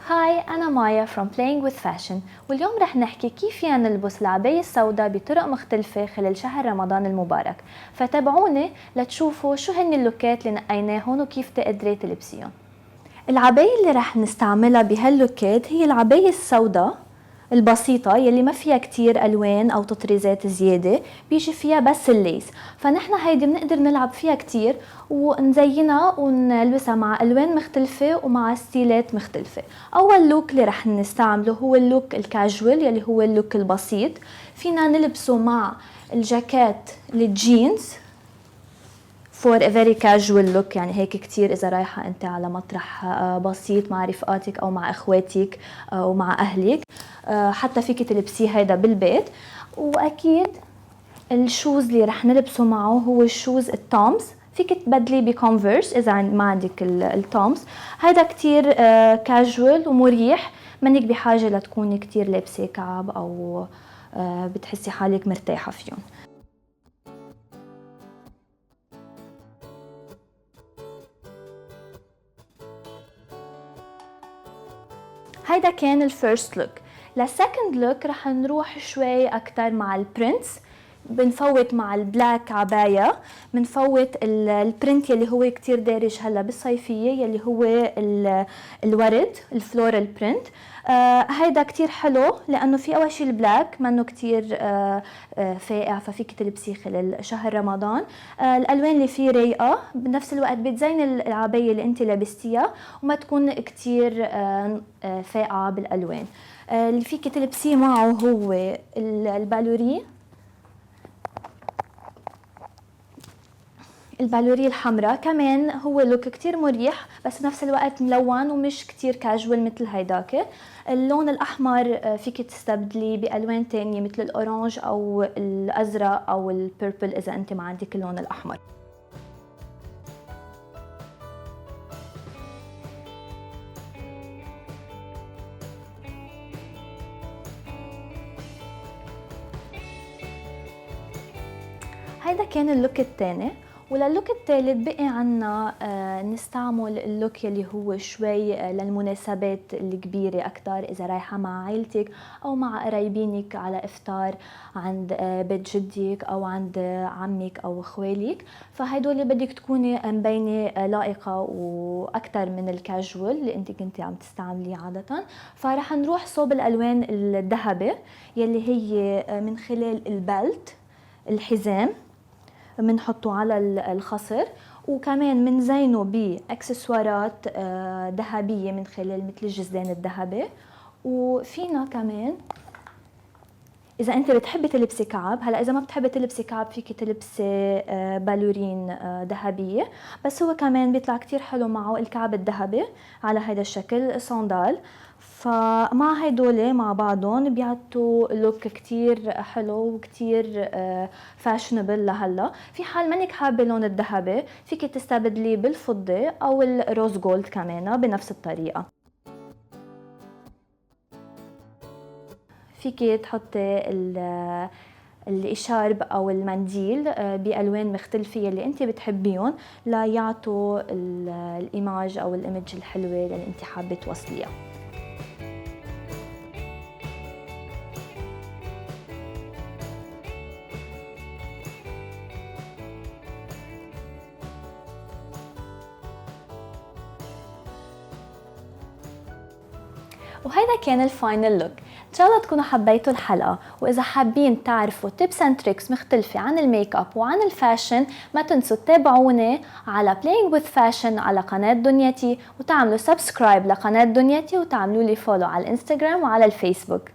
هاي أنا مايا from Playing with Fashion، واليوم رح نحكي كيف فينا نلبس العباية السوداء بطرق مختلفة خلال شهر رمضان المبارك. فتابعوني لتشوفوا شو هن اللوكات اللي نقيناهن وكيف تقدري تلبسيهم. العباية اللي رح نستعملها بهاللوكات هي العباية السوداء البسيطة يلي ما فيها كتير ألوان أو تطريزات زيادة، بيجي فيها بس الليس. فنحن هيدي بنقدر نلعب فيها كتير ونزينها ونلبسها مع ألوان مختلفة ومع ستيلات مختلفة. أول لوك اللي رح نستعمله هو اللوك الكاجوال يلي هو اللوك البسيط. فينا نلبسه مع الجاكيت الجينز for a very casual look، يعني هيك كتير إذا رايحة أنت على مطرح بسيط مع رفقاتك أو مع إخواتك أو مع أهلك. حتى فيك تلبسيه هيدا بالبيت. وأكيد الشوز اللي رح نلبسه معه هو الشوز التومز. فيك تبدلي بكونفرس إذا ما عندك التومز. هيدا كتير كاجوال ومريح، منك بحاجة لتكوني كتير لابسة كعب أو بتحسي حالك مرتاحة فيهم. هيدا كان الفيرست لوك. للسكند لوك رح نروح شوي اكتر مع البرنتس، بنفوت مع البلاك عباية، بنفوت البرنت يلي هو كتير دارج هلا بالصيفية يلي هو الورد الفلورال برنت. هيدا كتير حلو لانه في اول شي البلاك منه كتير فاقع، ففيك تلبسيه خلال شهر رمضان. الالوان اللي فيه رايقه، بنفس الوقت بتزين العبايه اللي انت لابستيها وما تكون كتير فاقعه بالالوان. اللي فيك تلبسيه معه هو البالوري الحمراء، كمان هو لوك كتير مريح بس بنفس الوقت ملون ومش كتير كاجوال مثل هيداك. اللون الأحمر فيك تستبدلي بألوان تانية مثل الأورانج أو الأزرق أو البيربل إذا أنت ما عندك اللون الأحمر. هيدا كان اللوك الثاني. وللوك الثالث بقي عنا نستعمل اللوك يلي هو شوي للمناسبات الكبيرة أكتر، إذا رايحة مع عائلتك أو مع قرايبينك على إفطار عند بيت جدك أو عند عمك أو خوالك. فهيدول بدك تكوني مبينة لائقة وأكتر من الكاجوال اللي أنت كنتي عم تستعمليه عادة. فرح نروح صوب الألوان الذهبي يلي هي من خلال البلت الحزام بنحطه على الخصر، وكمان بنزينه باكسسوارات ذهبيه من خلال مثل الجزدان الذهبي. وفينا كمان اذا انت بتحبي تلبسي كعب، هلا اذا ما بتحبي تلبسي كعب فيك تلبسي بالورين ذهبيه، بس هو كمان بيطلع كتير حلو معه الكعب الذهبي على هذا الشكل صندال. فمع هيدول مع بعضهم بيعطوا لوك كتير حلو وكتير فاشنبل لهلا. في حال منك حابه اللون الذهبي فيك تستبدليه بالفضه او الروز جولد كمان بنفس الطريقه. فيك تحطي الإشارب أو المنديل بألوان مختلفة اللي أنت بتحبيهم ليعطوا الإيماج أو الإيمج الحلوة اللي أنت حابة توصليها. وهذا كان الفاينل لوك. ان شاء الله تكونوا حبيتوا الحلقه، واذا حابين تعرفوا تيبس اند تريكس مختلفه عن الميك اب وعن الفاشن ما تنسوا تتابعوني على Playing with Fashion على قناه دنيتي، وتعملوا سبسكرايب لقناه دنيتي وتعملوا لي فولو على الانستغرام وعلى الفيسبوك.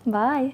باي.